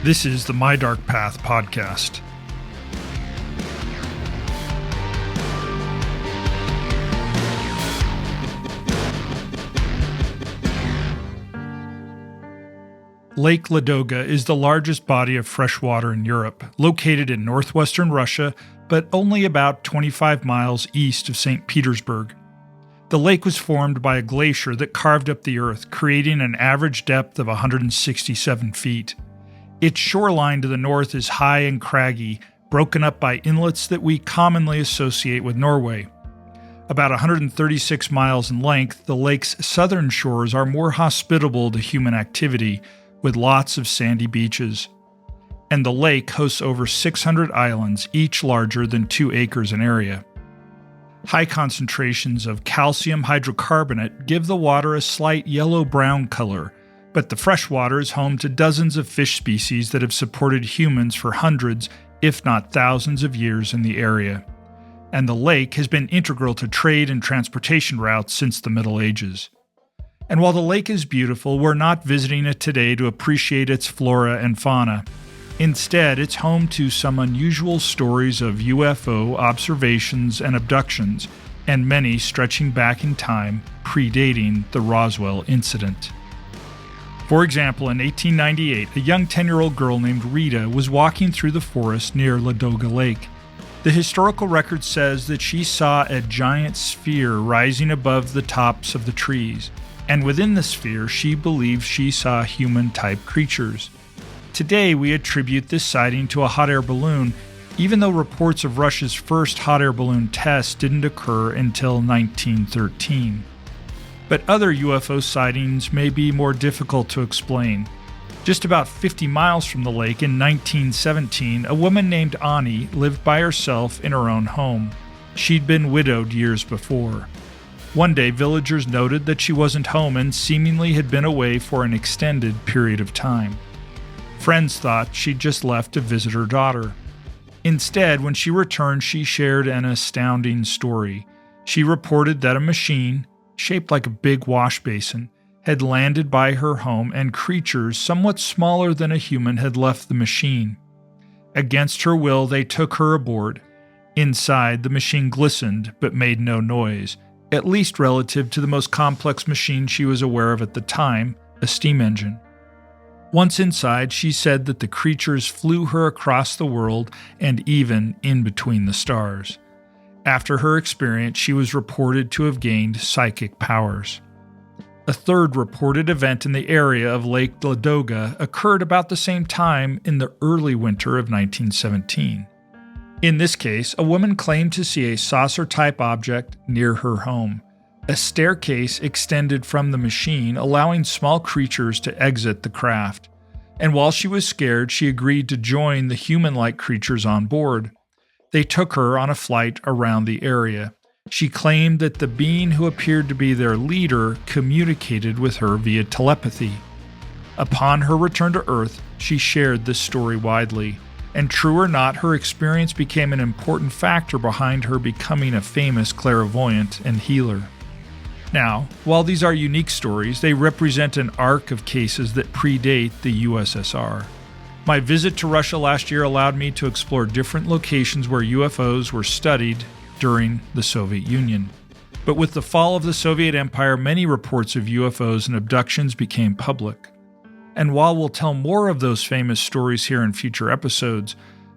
This is the My Dark Path podcast. Lake Ladoga is the largest body of fresh water in Europe, located in northwestern Russia, but only about 25 miles east of St. Petersburg. The lake was formed by a glacier that carved up the earth, creating an average depth of 167 feet. Its shoreline to the north is high and craggy, broken up by inlets that we commonly associate with Norway. About 136 miles in length, the lake's southern shores are more hospitable to human activity, with lots of sandy beaches. And the lake hosts over 600 islands, each larger than 2 acres in area. High concentrations of calcium hydrocarbonate give the water a slight yellow-brown color, but the fresh water is home to dozens of fish species that have supported humans for hundreds, if not thousands of years in the area. And the lake has been integral to trade and transportation routes since the Middle Ages. And while the lake is beautiful, we're not visiting it today to appreciate its flora and fauna. Instead, it's home to some unusual stories of UFO observations and abductions, and many stretching back in time, predating the Roswell incident. For example, in 1898, a young 10-year-old girl named Rita was walking through the forest near Ladoga Lake. The historical record says that she saw a giant sphere rising above the tops of the trees, and within the sphere she believed she saw human-type creatures. Today, we attribute this sighting to a hot air balloon, even though reports of Russia's first hot air balloon test didn't occur until 1913. But other UFO sightings may be more difficult to explain. Just about 50 miles from the lake in 1917, a woman named Ani lived by herself in her own home. She'd been widowed years before. One day, villagers noted that she wasn't home and seemingly had been away for an extended period of time. Friends thought she'd just left to visit her daughter. Instead, when she returned, she shared an astounding story. She reported that a machine, shaped like a big wash basin, had landed by her home and creatures somewhat smaller than a human had left the machine. Against her will, they took her aboard. Inside, the machine glistened but made no noise, at least relative to the most complex machine she was aware of at the time, a steam engine. Once inside, she said that the creatures flew her across the world and even in between the stars. After her experience, she was reported to have gained psychic powers. A third reported event in the area of Lake Ladoga occurred about the same time in the early winter of 1917. In this case, a woman claimed to see a saucer-type object near her home. A staircase extended from the machine, allowing small creatures to exit the craft. And while she was scared, she agreed to join the human-like creatures on board. They took her on a flight around the area. She claimed that the being who appeared to be their leader communicated with her via telepathy. Upon her return to Earth, she shared this story widely. And true or not, her experience became an important factor behind her becoming a famous clairvoyant and healer. Now, while these are unique stories, they represent an arc of cases that predate the USSR. My visit to Russia last year allowed me to explore different locations where UFOs were studied during the Soviet Union. But with the fall of the Soviet Empire, many reports of UFOs and abductions became public. And while we'll tell more of those famous stories here in future episodes,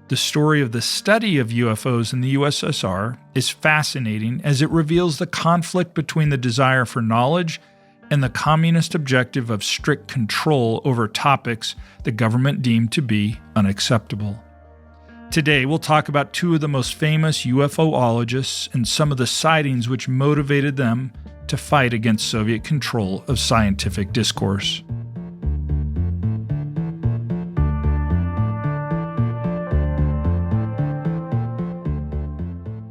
the story of the study of UFOs in the USSR is fascinating as it reveals the conflict between the desire for knowledge and the communist objective of strict control over topics the government deemed to be unacceptable. Today, we'll talk about 2 of the most famous UFOlogists and some of the sightings which motivated them to fight against Soviet control of scientific discourse.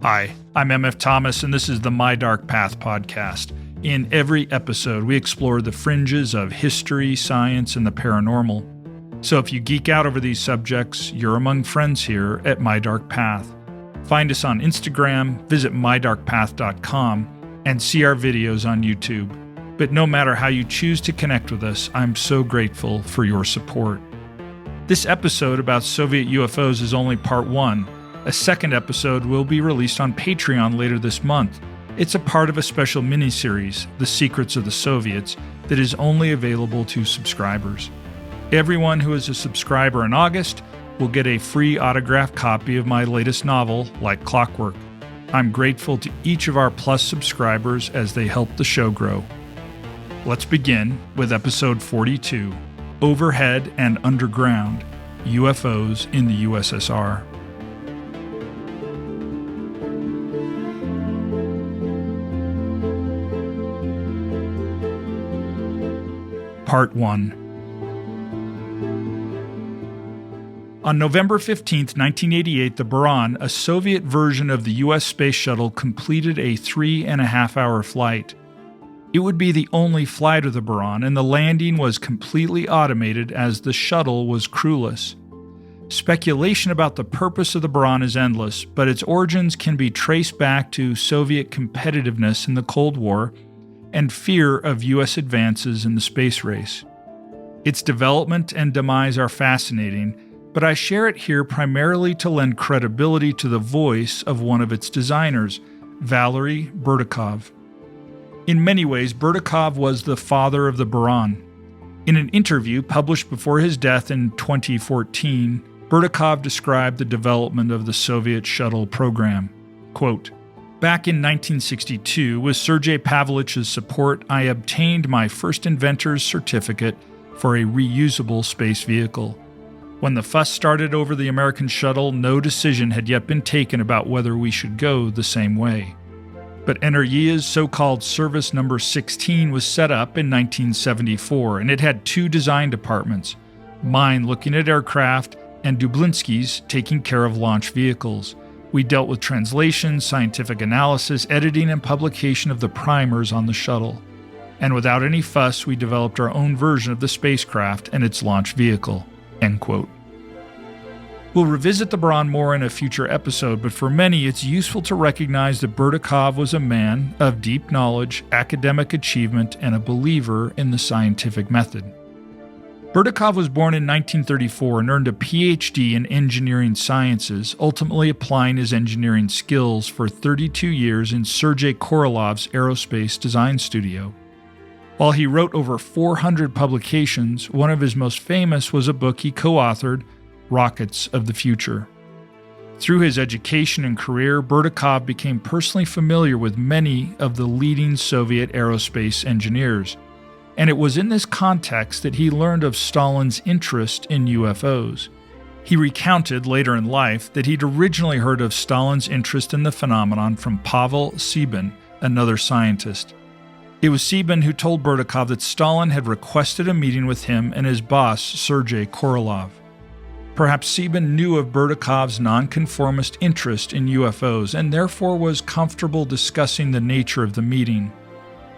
Hi, I'm MF Thomas, and this is the My Dark Path podcast. In every episode, we explore the fringes of history, science, and the paranormal. So if you geek out over these subjects, you're among friends here at My Dark Path. Find us on Instagram, visit mydarkpath.com, and see our videos on YouTube. But no matter how you choose to connect with us, I'm so grateful for your support. This episode about Soviet UFOs is only part 1. A second episode will be released on Patreon later this month. It's a part of a special mini-series, The Secrets of the Soviets, that is only available to subscribers. Everyone who is a subscriber in August will get a free autographed copy of my latest novel, Like Clockwork. I'm grateful to each of our Plus subscribers as they help the show grow. Let's begin with episode 42, Overhead and Underground, UFOs in the USSR. Part 1. On November 15, 1988, the Buran, a Soviet version of the U.S. space shuttle, completed a 3.5-hour flight. It would be the only flight of the Buran, and the landing was completely automated as the shuttle was crewless. Speculation about the purpose of the Buran is endless, but its origins can be traced back to Soviet competitiveness in the Cold War and fear of U.S. advances in the space race. Its development and demise are fascinating, but I share it here primarily to lend credibility to the voice of one of its designers, Valery Burdakov. In many ways, Burdakov was the father of the Buran. In an interview published before his death in 2014, Burdakov described the development of the Soviet shuttle program. Quote, "Back in 1962, with Sergei Pavlich's support, I obtained my first inventor's certificate for a reusable space vehicle. When the fuss started over the American shuttle, no decision had yet been taken about whether we should go the same way. But Energy's so-called Service Number 16 was set up in 1974, and it had 2 design departments, mine looking at aircraft and Dublinsky's taking care of launch vehicles. We dealt with translation, scientific analysis, editing, and publication of the primers on the shuttle. And without any fuss, we developed our own version of the spacecraft and its launch vehicle." End quote. We'll revisit the Buran more in a future episode, but for many, it's useful to recognize that Burdakov was a man of deep knowledge, academic achievement, and a believer in the scientific method. Burdakov was born in 1934 and earned a PhD in engineering sciences, ultimately applying his engineering skills for 32 years in Sergei Korolov's aerospace design studio. While he wrote over 400 publications, one of his most famous was a book he co-authored, Rockets of the Future. Through his education and career, Burdakov became personally familiar with many of the leading Soviet aerospace engineers, and it was in this context that he learned of Stalin's interest in UFOs. He recounted later in life that he'd originally heard of Stalin's interest in the phenomenon from Pavel Sibin, another scientist. It was Sibin who told Burdakov that Stalin had requested a meeting with him and his boss, Sergei Korolev. Perhaps Sibin knew of Burdakov's nonconformist interest in UFOs and therefore was comfortable discussing the nature of the meeting.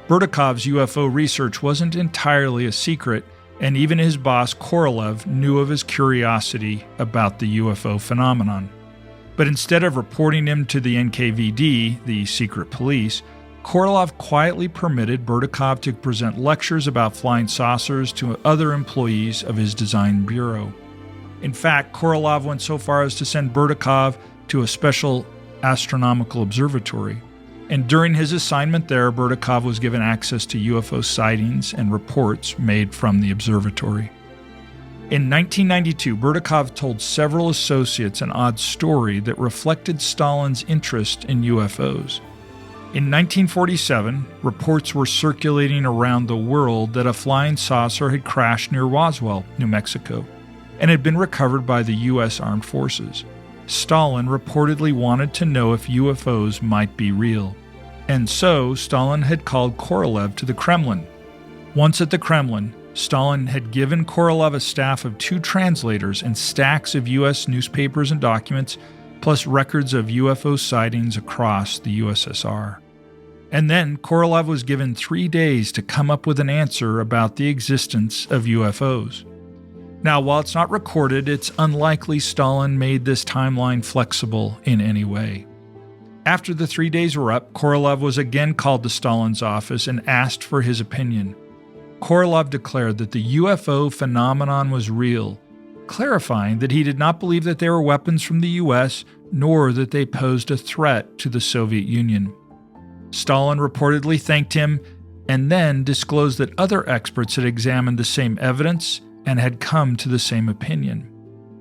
Burdakov's UFO research wasn't entirely a secret, and even his boss Korolev knew of his curiosity about the UFO phenomenon. But instead of reporting him to the NKVD, the secret police, Korolev quietly permitted Burdakov to present lectures about flying saucers to other employees of his design bureau. In fact, Korolev went so far as to send Burdakov to a special astronomical observatory. And during his assignment there, Burdakov was given access to UFO sightings and reports made from the observatory. In 1992, Burdakov told several associates an odd story that reflected Stalin's interest in UFOs. In 1947, reports were circulating around the world that a flying saucer had crashed near Roswell, New Mexico, and had been recovered by the U.S. Armed Forces. Stalin reportedly wanted to know if UFOs might be real, and so Stalin had called Korolev to the Kremlin. Once at the Kremlin, Stalin had given Korolev a staff of 2 translators and stacks of U.S. newspapers and documents, plus records of UFO sightings across the USSR. And then Korolev was given 3 days to come up with an answer about the existence of UFOs. Now, while it's not recorded, it's unlikely Stalin made this timeline flexible in any way. After the 3 days were up, Korolev was again called to Stalin's office and asked for his opinion. Korolev declared that the UFO phenomenon was real, clarifying that he did not believe that they were weapons from the US, nor that they posed a threat to the Soviet Union. Stalin reportedly thanked him and then disclosed that other experts had examined the same evidence and had come to the same opinion.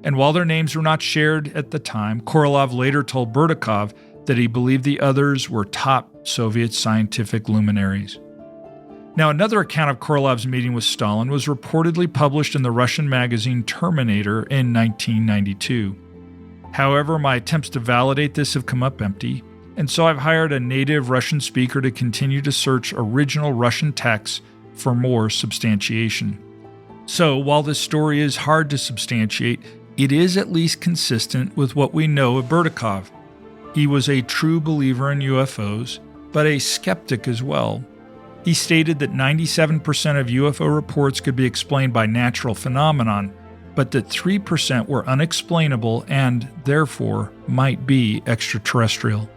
And while their names were not shared at the time, Korolev later told Berdikov that he believed the others were top Soviet scientific luminaries. Now, another account of Korolev's meeting with Stalin was reportedly published in the Russian magazine Terminator in 1992. However, my attempts to validate this have come up empty, and so I've hired a native Russian speaker to continue to search original Russian texts for more substantiation. So, while this story is hard to substantiate, it is at least consistent with what we know of Berdikov. He was a true believer in UFOs, but a skeptic as well. He stated that 97% of UFO reports could be explained by natural phenomenon, but that 3% were unexplainable and, therefore, might be extraterrestrial.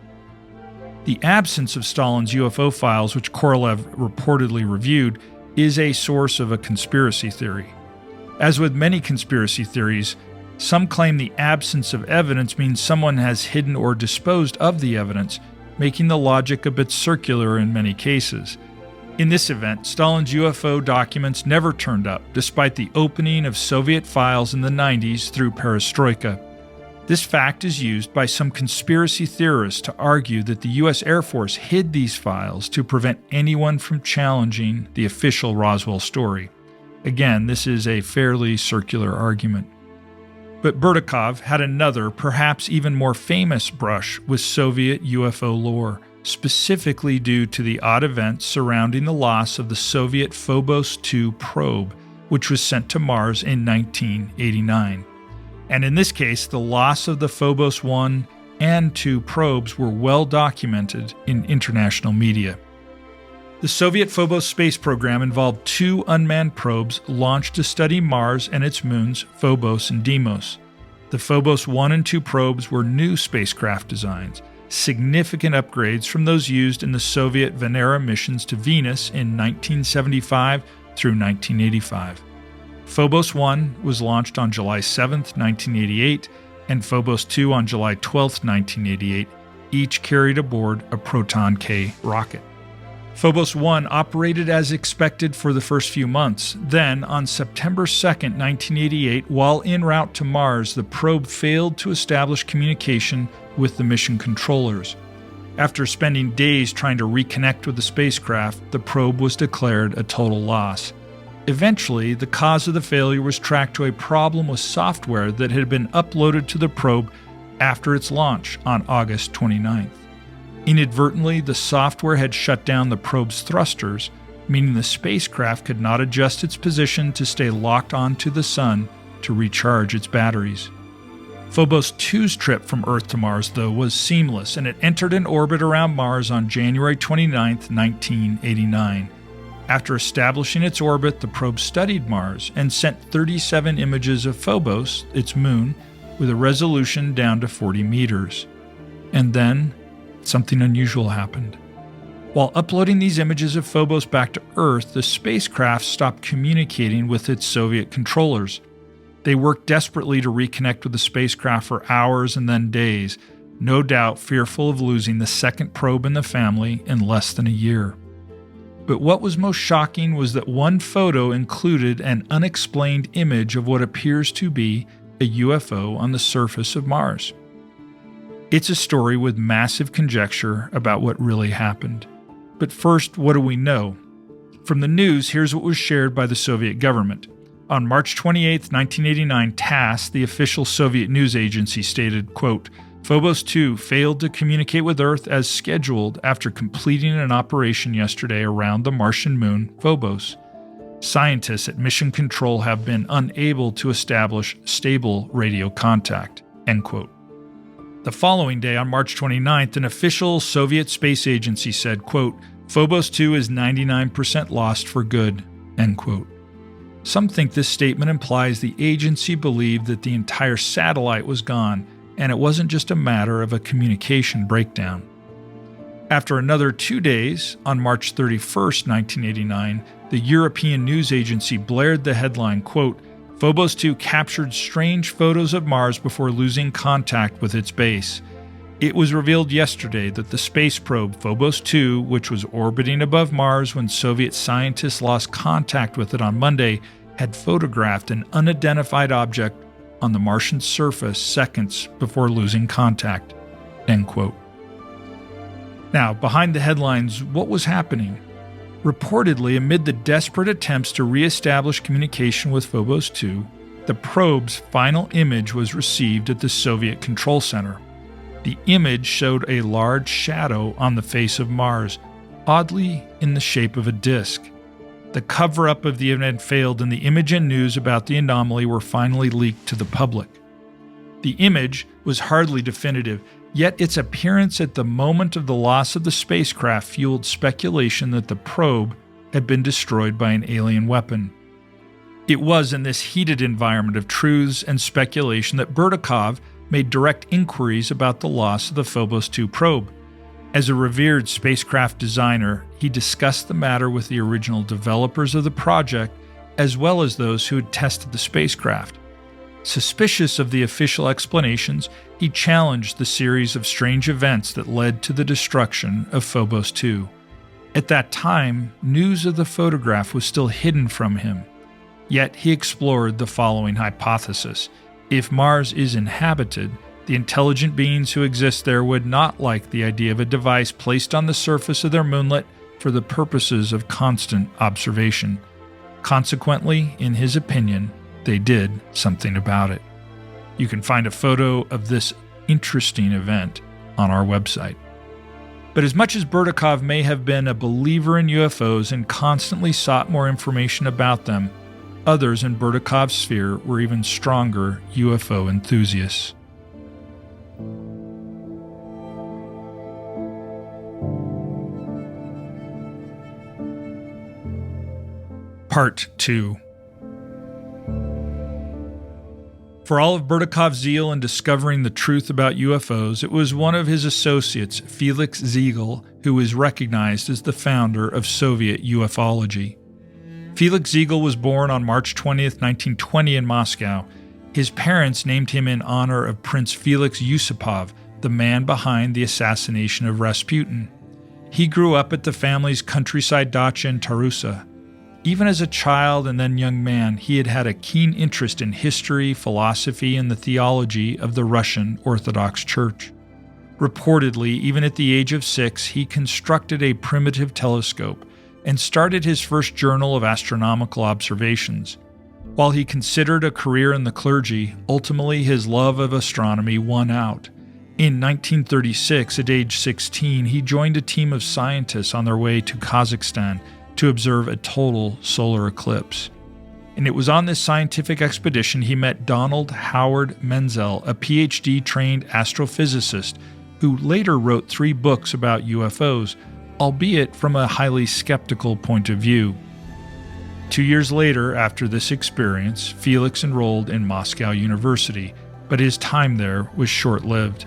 The absence of Stalin's UFO files, which Korolev reportedly reviewed, is a source of a conspiracy theory. As with many conspiracy theories, some claim the absence of evidence means someone has hidden or disposed of the evidence, making the logic a bit circular in many cases. In this event, Stalin's UFO documents never turned up, despite the opening of Soviet files in the 90s through perestroika. This fact is used by some conspiracy theorists to argue that the U.S. Air Force hid these files to prevent anyone from challenging the official Roswell story. Again, this is a fairly circular argument. But Berdikov had another, perhaps even more famous brush with Soviet UFO lore, specifically due to the odd events surrounding the loss of the Soviet Phobos 2 probe, which was sent to Mars in 1989. And in this case, the loss of the Phobos 1 and 2 probes were well documented in international media. The Soviet Phobos space program involved 2 unmanned probes launched to study Mars and its moons, Phobos and Deimos. The Phobos 1 and 2 probes were new spacecraft designs, significant upgrades from those used in the Soviet Venera missions to Venus in 1975 through 1985. Phobos 1 was launched on July 7, 1988, and Phobos 2 on July 12, 1988. Each carried aboard a Proton K rocket. Phobos 1 operated as expected for the first few months. Then, on September 2, 1988, while en route to Mars, the probe failed to establish communication with the mission controllers. After spending days trying to reconnect with the spacecraft, the probe was declared a total loss. Eventually, the cause of the failure was tracked to a problem with software that had been uploaded to the probe after its launch on August 29th. Inadvertently, the software had shut down the probe's thrusters, meaning the spacecraft could not adjust its position to stay locked onto the sun to recharge its batteries. Phobos 2's trip from Earth to Mars, though, was seamless, and it entered an orbit around Mars on January 29, 1989. After establishing its orbit, the probe studied Mars and sent 37 images of Phobos, its moon, with a resolution down to 40 meters. And then, something unusual happened. While uploading these images of Phobos back to Earth, the spacecraft stopped communicating with its Soviet controllers. They worked desperately to reconnect with the spacecraft for hours and then days, no doubt fearful of losing the second probe in the family in less than a year. But what was most shocking was that one photo included an unexplained image of what appears to be a UFO on the surface of Mars. It's a story with massive conjecture about what really happened. But first, what do we know? From the news, here's what was shared by the Soviet government. On March 28, 1989, TASS, the official Soviet news agency, stated, quote, Phobos 2 failed to communicate with Earth as scheduled after completing an operation yesterday around the Martian moon, Phobos. Scientists at Mission Control have been unable to establish stable radio contact, end quote. The following day, on March 29th, an official Soviet space agency said, quote, Phobos 2 is 99% lost for good, end quote. Some think this statement implies the agency believed that the entire satellite was gone, and it wasn't just a matter of a communication breakdown. After another 2 days, on March 31st, 1989, the European news agency blared the headline, quote, Phobos 2 captured strange photos of Mars before losing contact with its base. It was revealed yesterday that the space probe Phobos 2, which was orbiting above Mars when Soviet scientists lost contact with it on Monday, had photographed an unidentified object on the Martian surface seconds before losing contact. End quote. Now, behind the headlines, what was happening? Reportedly, amid the desperate attempts to re-establish communication with Phobos 2, the probe's final image was received at the Soviet Control Center. The image showed a large shadow on the face of Mars, oddly in the shape of a disk. The cover-up of the event failed, and the image and news about the anomaly were finally leaked to the public. The image was hardly definitive, yet its appearance at the moment of the loss of the spacecraft fueled speculation that the probe had been destroyed by an alien weapon. It was in this heated environment of truths and speculation that Burdakov made direct inquiries about the loss of the Phobos 2 probe. As a revered spacecraft designer, he discussed the matter with the original developers of the project, as well as those who had tested the spacecraft. Suspicious of the official explanations, he challenged the series of strange events that led to the destruction of Phobos 2. At that time, news of the photograph was still hidden from him. Yet he explored the following hypothesis. If Mars is inhabited, the intelligent beings who exist there would not like the idea of a device placed on the surface of their moonlet for the purposes of constant observation. Consequently, in his opinion, they did something about it. You can find a photo of this interesting event on our website. But as much as Burdakov may have been a believer in UFOs and constantly sought more information about them, others in Burdakov's sphere were even stronger UFO enthusiasts. Part 2. For all of Burdakov's zeal in discovering the truth about UFOs, it was one of his associates, Felix Ziegel, who was recognized as the founder of Soviet UFOlogy. Felix Ziegel was born on March 20, 1920 in Moscow. His parents named him in honor of Prince Felix Yusupov, the man behind the assassination of Rasputin. He grew up at the family's countryside dacha in Tarusa. Even as a child and then young man, he had had a keen interest in history, philosophy, and the theology of the Russian Orthodox Church. Reportedly, even at the age of 6, he constructed a primitive telescope and started his first journal of astronomical observations. While he considered a career in the clergy, ultimately his love of astronomy won out. In 1936, at age 16, he joined a team of scientists on their way to Kazakhstan to observe a total solar eclipse. And it was on this scientific expedition he met Donald Howard Menzel, a PhD-trained astrophysicist who later wrote 3 books about UFOs, albeit from a highly skeptical point of view. 2 years later, after this experience, Felix enrolled in Moscow University, but his time there was short-lived.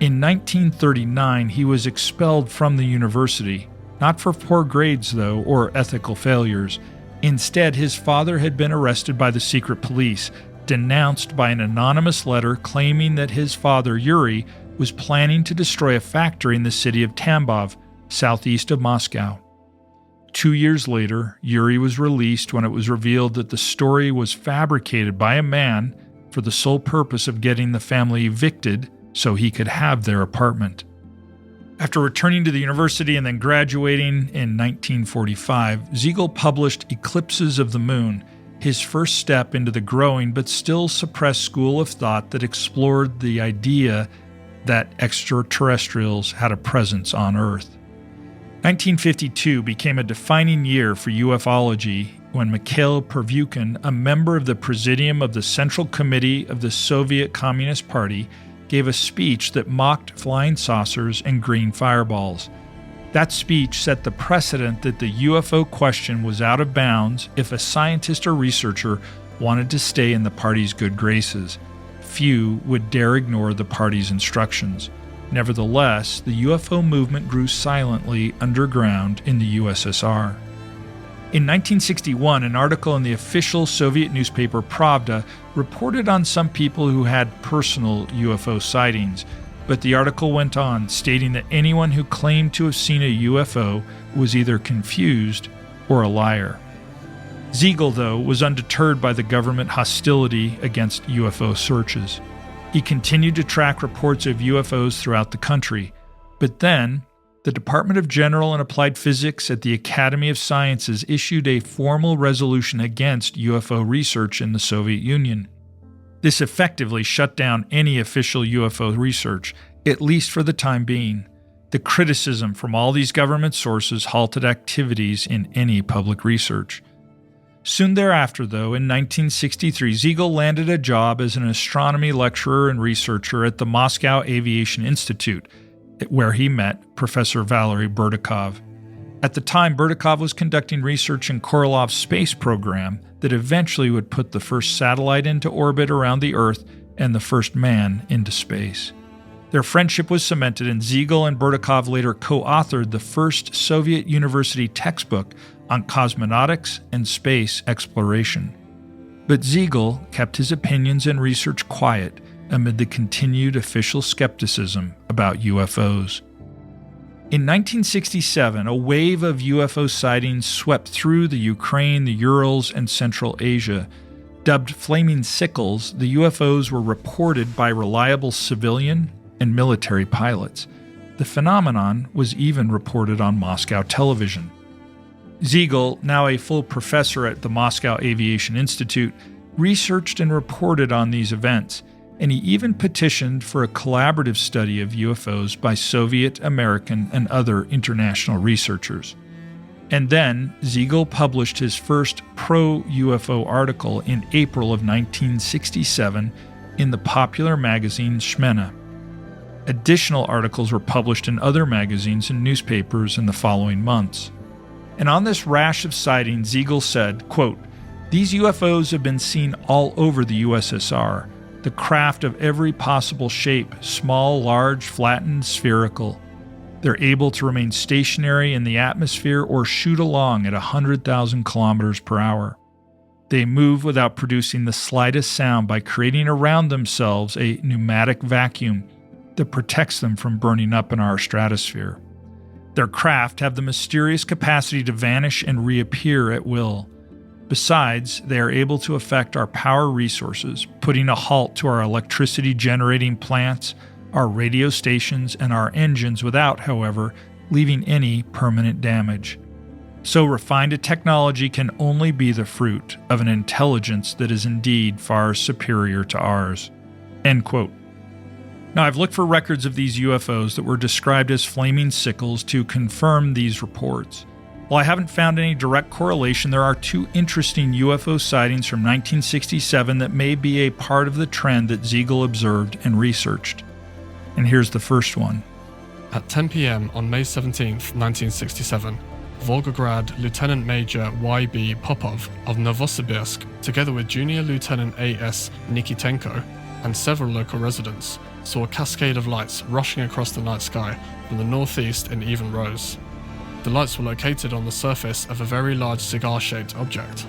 In 1939, he was expelled from the university, not for poor grades, though, or ethical failures. Instead, his father had been arrested by the secret police, denounced by an anonymous letter claiming that his father, Yuri, was planning to destroy a factory in the city of Tambov, southeast of Moscow. 2 years later, Yuri was released when it was revealed that the story was fabricated by a man for the sole purpose of getting the family evicted so he could have their apartment. After returning to the university and then graduating in 1945, Ziegel published Eclipses of the Moon, his first step into the growing but still suppressed school of thought that explored the idea that extraterrestrials had a presence on Earth. 1952 became a defining year for ufology when Mikhail Pervyukin, a member of the Presidium of the Central Committee of the Soviet Communist Party, gave a speech that mocked flying saucers and green fireballs. That speech set the precedent that the UFO question was out of bounds if a scientist or researcher wanted to stay in the party's good graces. Few would dare ignore the party's instructions. Nevertheless, the UFO movement grew silently underground in the USSR. In 1961, an article in the official Soviet newspaper Pravda reported on some people who had personal UFO sightings, but the article went on, stating that anyone who claimed to have seen a UFO was either confused or a liar. Siegel, though, was undeterred by the government hostility against UFO searches. He continued to track reports of UFOs throughout the country, but then the Department of General and Applied Physics at the Academy of Sciences issued a formal resolution against UFO research in the Soviet Union. This effectively shut down any official UFO research, at least for the time being. The criticism from all these government sources halted activities in any public research. Soon thereafter, though, in 1963, Siegel landed a job as an astronomy lecturer and researcher at the Moscow Aviation Institute, where he met Professor Valery Burdakov. At the time, Burdakov was conducting research in Korolov's space program that eventually would put the first satellite into orbit around the Earth and the first man into space. Their friendship was cemented, and Siegel and Burdakov later co-authored the first Soviet university textbook on cosmonautics and space exploration. But Siegel kept his opinions and research quiet amid the continued official skepticism about UFOs. In 1967, a wave of UFO sightings swept through the Ukraine, the Urals, and Central Asia. Dubbed flaming sickles, the UFOs were reported by reliable civilian and military pilots. The phenomenon was even reported on Moscow television. Siegel, now a full professor at the Moscow Aviation Institute, researched and reported on these events, and he even petitioned for a collaborative study of UFOs by Soviet, American, and other international researchers. And then Siegel published his first pro-UFO article in April of 1967 in the popular magazine Shmena. Additional articles were published in other magazines and newspapers in the following months. And on this rash of sightings, Siegel said, quote, "These UFOs have been seen all over the USSR, the craft of every possible shape, small, large, flattened, spherical. They're able to remain stationary in the atmosphere or shoot along at 100,000 kilometers per hour. They move without producing the slightest sound by creating around themselves a pneumatic vacuum that protects them from burning up in our stratosphere. Their craft have the mysterious capacity to vanish and reappear at will. Besides, they are able to affect our power resources, putting a halt to our electricity generating plants, our radio stations, and our engines without, however, leaving any permanent damage. So refined a technology can only be the fruit of an intelligence that is indeed far superior to ours." End quote. Now, I've looked for records of these UFOs that were described as flaming sickles to confirm these reports. While I haven't found any direct correlation, there are two interesting UFO sightings from 1967 that may be a part of the trend that Siegel observed and researched. And here's the first one. At 10 p.m. on May 17, 1967, Volgograd Lieutenant Major Y.B. Popov of Novosibirsk, together with Junior Lieutenant A.S. Nikitenko and several local residents, saw a cascade of lights rushing across the night sky from the northeast in even rows. The lights were located on the surface of a very large cigar-shaped object.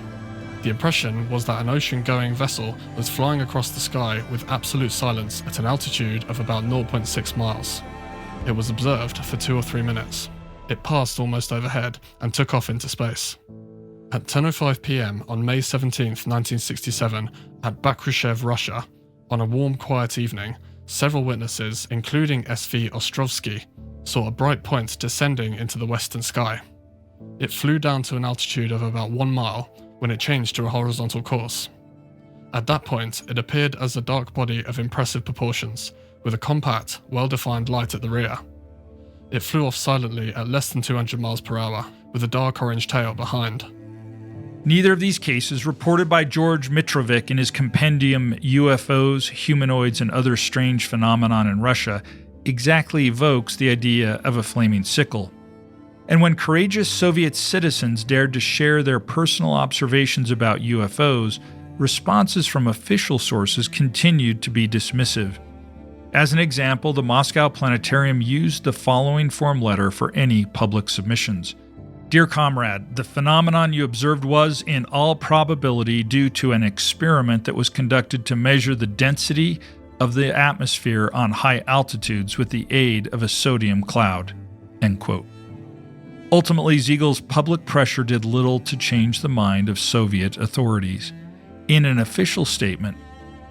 The impression was that an ocean-going vessel was flying across the sky with absolute silence at an altitude of about 0.6 miles. It was observed for 2 or 3 minutes. It passed almost overhead and took off into space. At 10:05 p.m. on May 17, 1967, at Bakrushev, Russia, on a warm, quiet evening, several witnesses, including S.V. Ostrovsky, saw a bright point descending into the western sky. It flew down to an altitude of about 1 mile when it changed to a horizontal course. At that point, it appeared as a dark body of impressive proportions, with a compact, well-defined light at the rear. It flew off silently at less than 200 miles per hour, with a dark orange tail behind. Neither of these cases, reported by George Mitrovic in his compendium UFOs, Humanoids, and Other Strange Phenomenon in Russia, exactly evokes the idea of a flaming sickle. And when courageous Soviet citizens dared to share their personal observations about UFOs, responses from official sources continued to be dismissive. As an example, the Moscow Planetarium used the following form letter for any public submissions. Dear comrade, the phenomenon you observed was, in all probability, due to an experiment that was conducted to measure the density of the atmosphere on high altitudes with the aid of a sodium cloud." End quote. Ultimately, Siegel's public pressure did little to change the mind of Soviet authorities. In an official statement,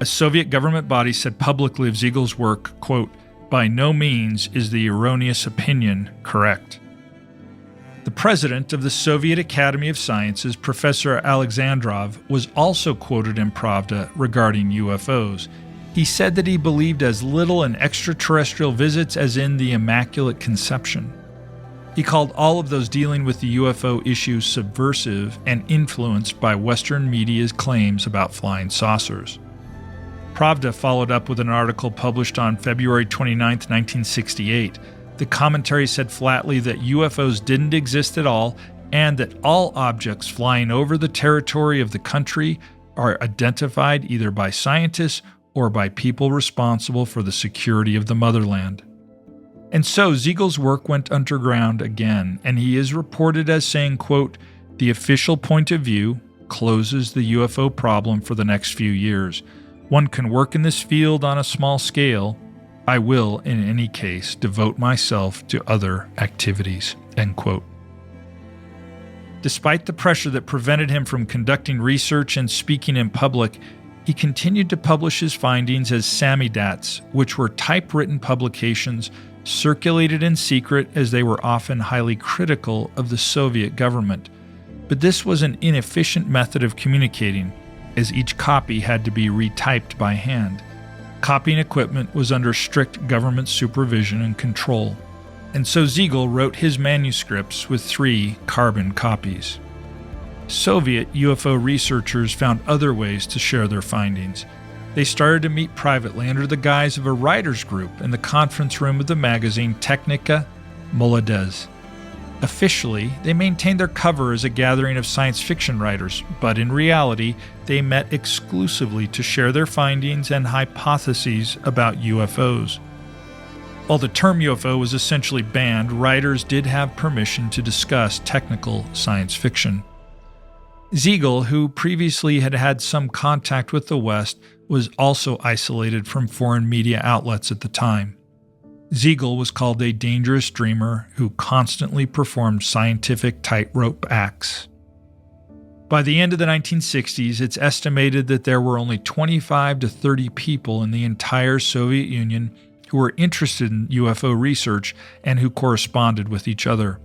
a Soviet government body said publicly of Siegel's work, quote, "By no means is the erroneous opinion correct." The president of the Soviet Academy of Sciences, Professor Alexandrov, was also quoted in Pravda regarding UFOs. He said that he believed as little in extraterrestrial visits as in the Immaculate Conception. He called all of those dealing with the UFO issue subversive and influenced by Western media's claims about flying saucers. Pravda followed up with an article published on February 29, 1968. The commentary said flatly that UFOs didn't exist at all and that all objects flying over the territory of the country are identified either by scientists or by people responsible for the security of the motherland. And so Siegel's work went underground again, and he is reported as saying, quote, "The official point of view closes the UFO problem for the next few years. One can work in this field on a small scale. I will, in any case, devote myself to other activities." End quote. Despite the pressure that prevented him from conducting research and speaking in public, he continued to publish his findings as samizdates, which were typewritten publications circulated in secret as they were often highly critical of the Soviet government. But this was an inefficient method of communicating, as each copy had to be retyped by hand. Copying equipment was under strict government supervision and control, and so Siegel wrote his manuscripts with 3 carbon copies. Soviet UFO researchers found other ways to share their findings. They started to meet privately under the guise of a writers' group in the conference room of the magazine Technika Molodez. Officially, they maintained their cover as a gathering of science fiction writers, but in reality, they met exclusively to share their findings and hypotheses about UFOs. While the term UFO was essentially banned, writers did have permission to discuss technical science fiction. Siegel, who previously had had some contact with the West, was also isolated from foreign media outlets at the time. Siegel was called a dangerous dreamer who constantly performed scientific tightrope acts. By the end of the 1960s, it's estimated that there were only 25 to 30 people in the entire Soviet Union who were interested in UFO research and who corresponded with each other.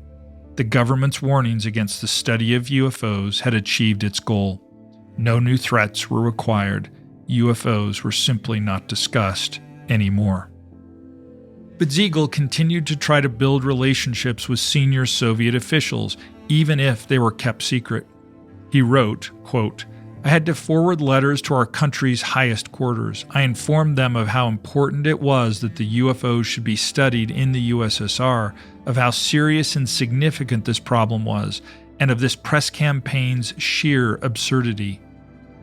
The government's warnings against the study of UFOs had achieved its goal. No new threats were required. UFOs were simply not discussed anymore. But Siegel continued to try to build relationships with senior Soviet officials, even if they were kept secret. He wrote, quote, "I had to forward letters to our country's highest quarters. I informed them of how important it was that the UFOs should be studied in the USSR, of how serious and significant this problem was, and of this press campaign's sheer absurdity.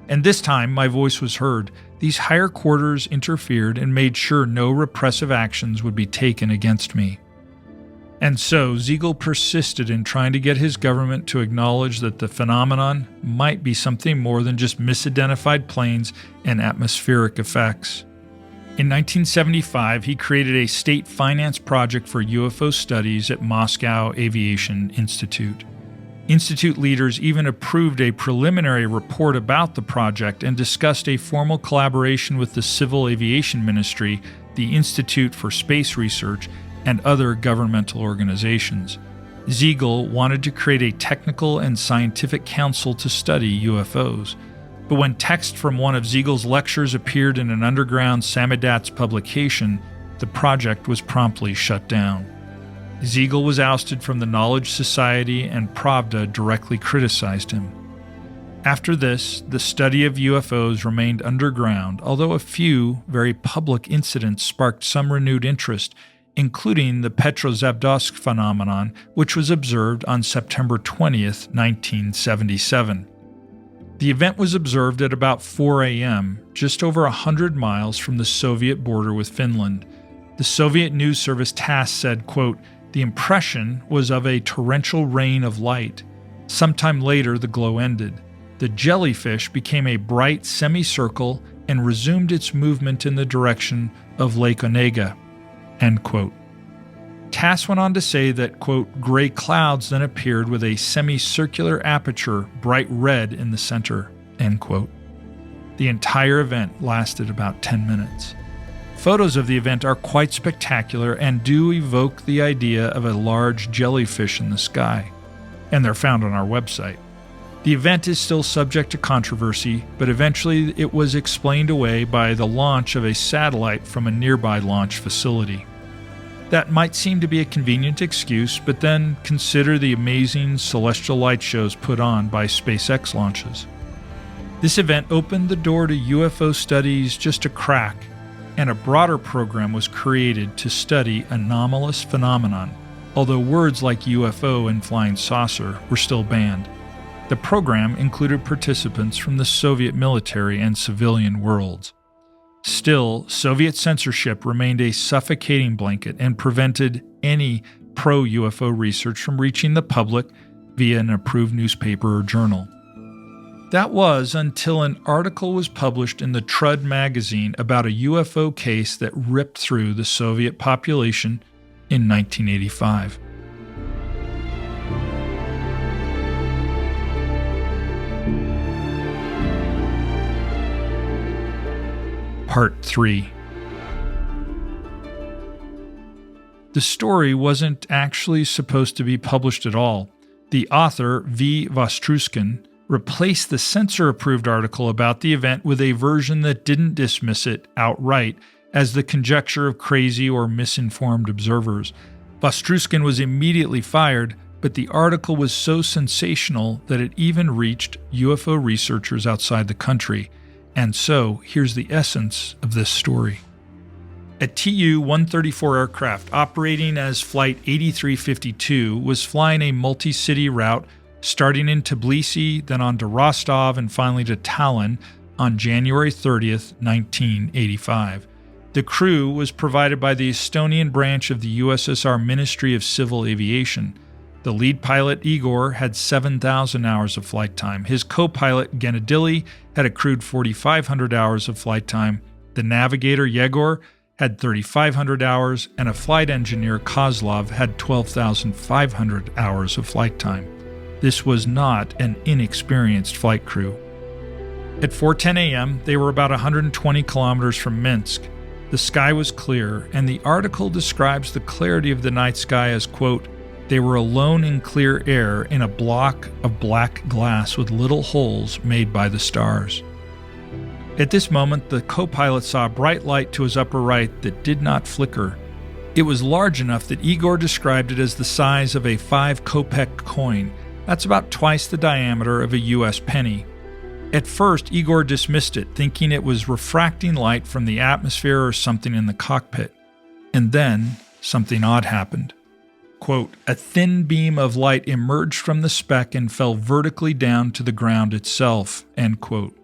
And this time my voice was heard. These higher quarters interfered and made sure no repressive actions would be taken against me." And so Siegel persisted in trying to get his government to acknowledge that the phenomenon might be something more than just misidentified planes and atmospheric effects. In 1975, he created a state-financed project for UFO studies at Moscow Aviation Institute. Institute leaders even approved a preliminary report about the project and discussed a formal collaboration with the Civil Aviation Ministry, the Institute for Space Research, and other governmental organizations. Siegel wanted to create a technical and scientific council to study UFOs. But when text from one of Siegel's lectures appeared in an underground samizdates publication, the project was promptly shut down. Siegel was ousted from the Knowledge Society, and Pravda directly criticized him. After this, the study of UFOs remained underground, although a few very public incidents sparked some renewed interest, including the Petrozavdsk phenomenon, which was observed on September 20th, 1977. The event was observed at about 4 a.m., just over 100 miles from the Soviet border with Finland. The Soviet news service TASS said, quote, The impression was of a torrential rain of light. Sometime later, the glow ended. The jellyfish became a bright semicircle and resumed its movement in the direction of Lake Onega." End quote. Tass went on to say that, quote, "gray clouds then appeared with a semicircular aperture, bright red in the center," end quote. The entire event lasted about 10 minutes. Photos of the event are quite spectacular and do evoke the idea of a large jellyfish in the sky, and they're found on our website. The event is still subject to controversy, but eventually it was explained away by the launch of a satellite from a nearby launch facility. That might seem to be a convenient excuse, but then consider the amazing celestial light shows put on by SpaceX launches. This event opened the door to UFO studies just a crack, and a broader program was created to study anomalous phenomenon, although words like UFO and flying saucer were still banned. The program included participants from the Soviet military and civilian worlds. Still, Soviet censorship remained a suffocating blanket and prevented any pro-UFO research from reaching the public via an approved newspaper or journal. That was until an article was published in the Trud magazine about a UFO case that ripped through the Soviet population in 1985. Part 3. The story wasn't actually supposed to be published at all. The author, V. Vostruskin, replaced the censor-approved article about the event with a version that didn't dismiss it outright as the conjecture of crazy or misinformed observers. Vostruskin was immediately fired, but the article was so sensational that it even reached UFO researchers outside the country. And so, here's the essence of this story. A Tu-134 aircraft operating as Flight 8352 was flying a multi-city route starting in Tbilisi, then on to Rostov, and finally to Tallinn on January 30th, 1985. The crew was provided by the Estonian branch of the USSR Ministry of Civil Aviation. The lead pilot, Igor, had 7,000 hours of flight time. His co-pilot, Genadili, had accrued 4,500 hours of flight time. The navigator, Yegor, had 3,500 hours, and a flight engineer, Kozlov, had 12,500 hours of flight time. This was not an inexperienced flight crew. At 4:10 a.m., they were about 120 kilometers from Minsk. The sky was clear, and the article describes the clarity of the night sky as, quote, "They were alone in clear air in a block of black glass with little holes made by the stars." At this moment, the co-pilot saw a bright light to his upper right that did not flicker. It was large enough that Igor described it as the size of a 5-kopeck coin. That's about twice the diameter of a U.S. penny. At first, Igor dismissed it, thinking it was refracting light from the atmosphere or something in the cockpit. And then, something odd happened. Quote, "A thin beam of light emerged from the speck and fell vertically down to the ground itself," end quote.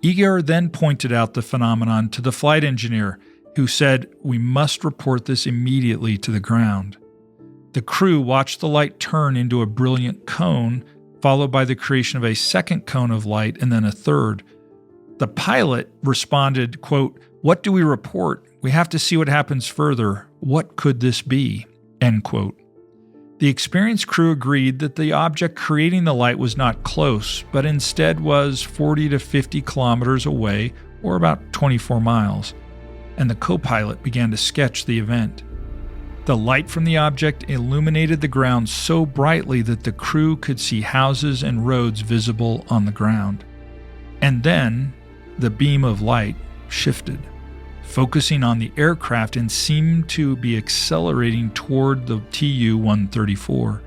Igor then pointed out the phenomenon to the flight engineer, who said, "We must report this immediately to the ground." The crew watched the light turn into a brilliant cone, followed by the creation of a second cone of light and then a third. The pilot responded, quote, "What do we report? We have to see what happens further. What could this be?" End quote. The experienced crew agreed that the object creating the light was not close, but instead was 40 to 50 kilometers away, or about 24 miles, and the co-pilot began to sketch the event. The light from the object illuminated the ground so brightly that the crew could see houses and roads visible on the ground. And then, the beam of light shifted, focusing on the aircraft and seemed to be accelerating toward the Tu-134.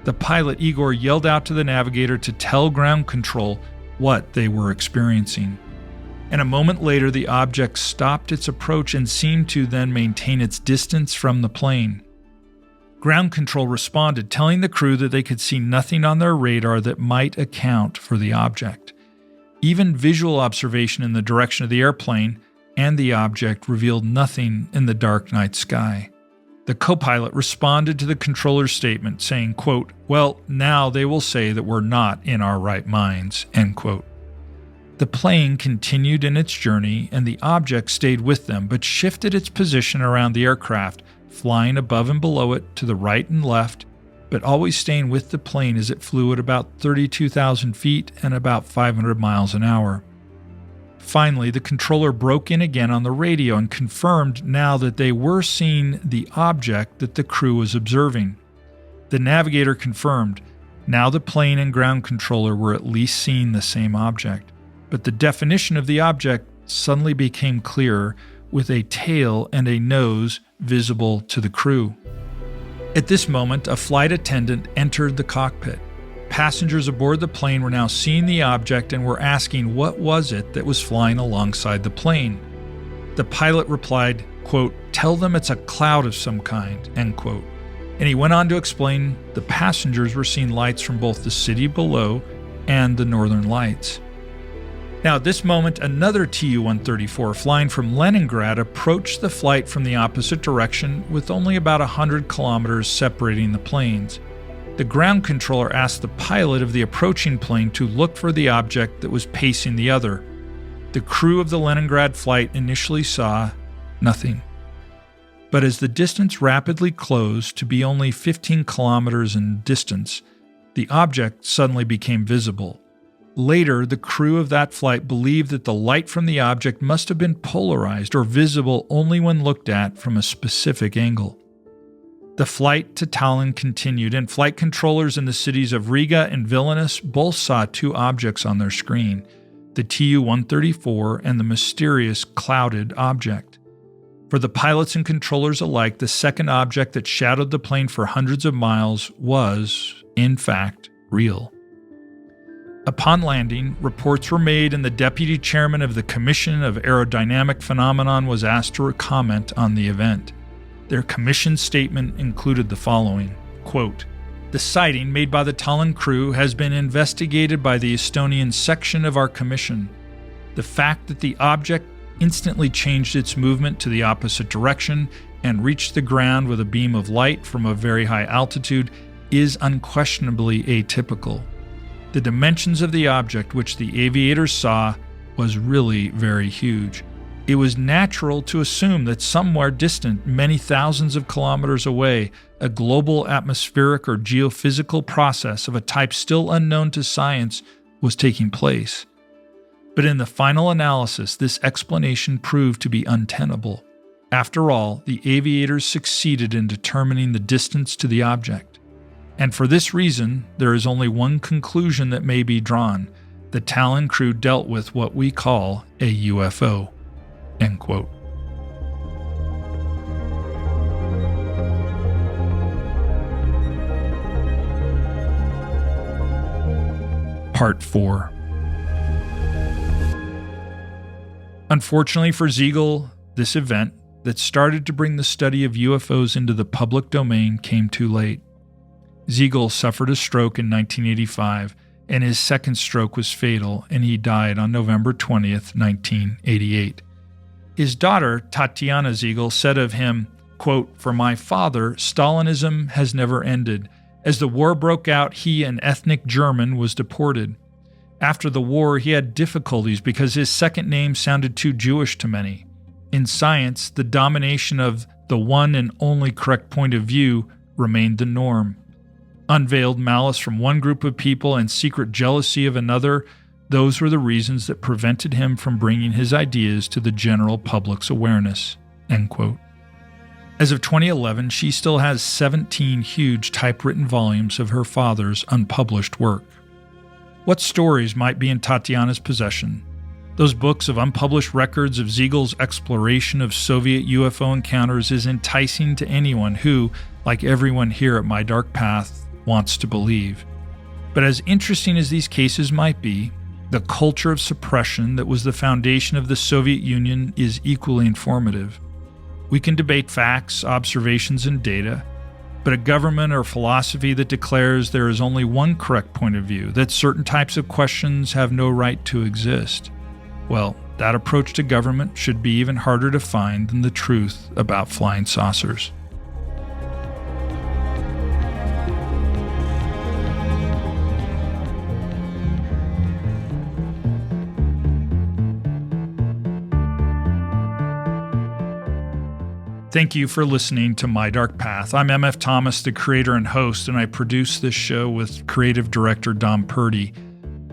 The pilot, Igor, yelled out to the navigator to tell ground control what they were experiencing. And a moment later, the object stopped its approach and seemed to then maintain its distance from the plane. Ground control responded, telling the crew that they could see nothing on their radar that might account for the object. Even visual observation in the direction of the airplane and the object revealed nothing in the dark night sky. The co-pilot responded to the controller's statement saying, quote, "Well, now they will say that we're not in our right minds," end quote. The plane continued in its journey and the object stayed with them but shifted its position around the aircraft, flying above and below it to the right and left, but always staying with the plane as it flew at about 32,000 feet and about 500 miles an hour. Finally, the controller broke in again on the radio and confirmed now that they were seeing the object that the crew was observing. The navigator confirmed. Now the plane and ground controller were at least seeing the same object. But the definition of the object suddenly became clearer, with a tail and a nose visible to the crew. At this moment, a flight attendant entered the cockpit. Passengers aboard the plane were now seeing the object and were asking what was it that was flying alongside the plane. The pilot replied, quote, "Tell them it's a cloud of some kind," end quote. And he went on to explain the passengers were seeing lights from both the city below and the northern lights. Now, at this moment, another Tu-134 flying from Leningrad approached the flight from the opposite direction with only about 100 kilometers separating the planes. The ground controller asked the pilot of the approaching plane to look for the object that was pacing the other. The crew of the Leningrad flight initially saw nothing. But as the distance rapidly closed to be only 15 kilometers in distance, the object suddenly became visible. Later, the crew of that flight believed that the light from the object must have been polarized or visible only when looked at from a specific angle. The flight to Tallinn continued, and flight controllers in the cities of Riga and Vilnius both saw two objects on their screen, the Tu-134 and the mysterious clouded object. For the pilots and controllers alike, the second object that shadowed the plane for hundreds of miles was, in fact, real. Upon landing, reports were made and the deputy chairman of the Commission of Aerodynamic Phenomenon was asked to comment on the event. Their commission statement included the following, quote, "The sighting made by the Tallinn crew has been investigated by the Estonian section of our commission. The fact that the object instantly changed its movement to the opposite direction and reached the ground with a beam of light from a very high altitude is unquestionably atypical. The dimensions of the object which the aviators saw was really very huge. It was natural to assume that somewhere distant, many thousands of kilometers away, a global atmospheric or geophysical process of a type still unknown to science was taking place. But in the final analysis, this explanation proved to be untenable. After all, the aviators succeeded in determining the distance to the object. And for this reason, there is only one conclusion that may be drawn. The Tallinn crew dealt with what we call a UFO." End quote. Part 4. Unfortunately for Siegel, this event that started to bring the study of UFOs into the public domain came too late. Siegel suffered a stroke in 1985, and his second stroke was fatal, and he died on November 20th, 1988. His daughter, Tatiana Siegel, said of him, quote, "For my father, Stalinism has never ended. As the war broke out, he, an ethnic German, was deported. After the war, he had difficulties because his second name sounded too Jewish to many. In science, the domination of the one and only correct point of view remained the norm. Unveiled malice from one group of people and secret jealousy of another, those were the reasons that prevented him from bringing his ideas to the general public's awareness." End quote. As of 2011, she still has 17 huge typewritten volumes of her father's unpublished work. What stories might be in Tatiana's possession? Those books of unpublished records of Siegel's exploration of Soviet UFO encounters is enticing to anyone who, like everyone here at My Dark Path, wants to believe. But as interesting as these cases might be, the culture of suppression that was the foundation of the Soviet Union is equally informative. We can debate facts, observations, and data, but a government or philosophy that declares there is only one correct point of view, that certain types of questions have no right to exist, well, that approach to government should be even harder to find than the truth about flying saucers. Thank you for listening to My Dark Path. I'm MF Thomas, the creator and host, and I produce this show with creative director Dom Purdy.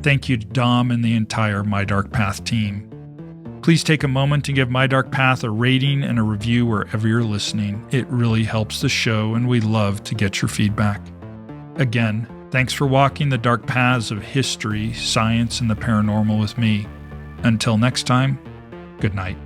Thank you to Dom and the entire My Dark Path team. Please take a moment to give My Dark Path a rating and a review wherever you're listening. It really helps the show, and we love to get your feedback. Again, thanks for walking the dark paths of history, science, and the paranormal with me. Until next time, good night.